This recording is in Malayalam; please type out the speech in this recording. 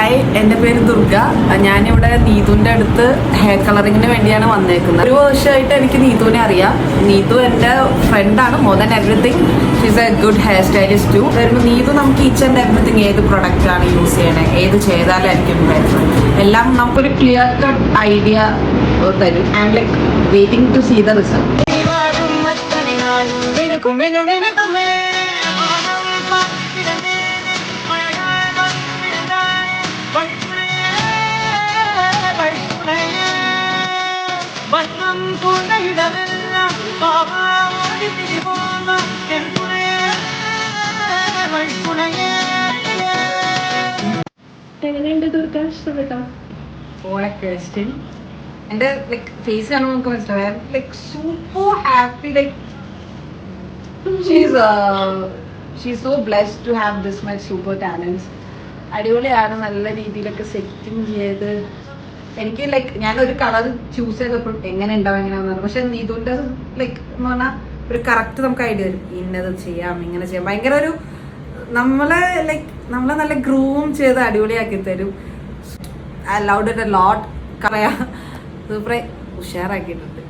ഹായ്, എൻ്റെ പേര് ദുർഗ. ഞാനിവിടെ നീതുവിൻ്റെ അടുത്ത് ഹെയർ കളറിങ്ങിന് വേണ്ടിയാണ് വന്നേക്കുന്നത്. ഒരു വർഷമായിട്ട് എനിക്ക് നീതുവിനെ അറിയാം. നീതു എൻ്റെ ഫ്രണ്ടാണ്. More than everything she's a good hair stylist too. വരുമ്പോൾ നീതു നമുക്ക് ഈച്ച് ആൻഡ് എവറിത്തിങ് ഏത് പ്രൊഡക്റ്റാണ് യൂസ് ചെയ്യണേ, ഏത് ചെയ്താലായിരിക്കും ബെറ്റർ, എല്ലാം നമുക്കൊരു ക്ലിയർ കട്ട് ഐഡിയ തരും. I am like waiting to see the result. എങ്ങനെയുണ്ട് ദുർഗ? ഇഷ്ടപ്പെട്ടോ? ഓളെ ക്വസ്റ്റ്യൻ എൻ്റെ ലൈക്ക് ഫേസ് കാണുമ്പോൾ നമുക്ക് മനസ്സിലാവും. Like super happy. Like she's so blessed to have this much super talents. അടിപൊളിയാണ്. നല്ല രീതിയിലൊക്കെ സെറ്റിങ് ചെയ്ത് എനിക്ക് ലൈക്ക് ഞാനൊരു കളർ ചൂസ് ചെയ്തപ്പോൾ എങ്ങനെ ഉണ്ടാവും എങ്ങനെയാണെന്ന്. പക്ഷെ നീതുവിൻ്റെ ലൈക്ക് എന്ന് പറഞ്ഞാൽ ഒരു കറക്റ്റ് നമുക്ക് ഐഡിയ വരും. ഇന്നത് ചെയ്യാം, ഇങ്ങനെ ചെയ്യാം. ഭയങ്കര ഒരു നമ്മളെ നല്ല ഗ്രൂം ചെയ്ത് അടിപൊളിയാക്കി തരും. I loved it a lot. പറയാ സൂപ്പറായി ഉഷാറാക്കിയിട്ടുണ്ട്.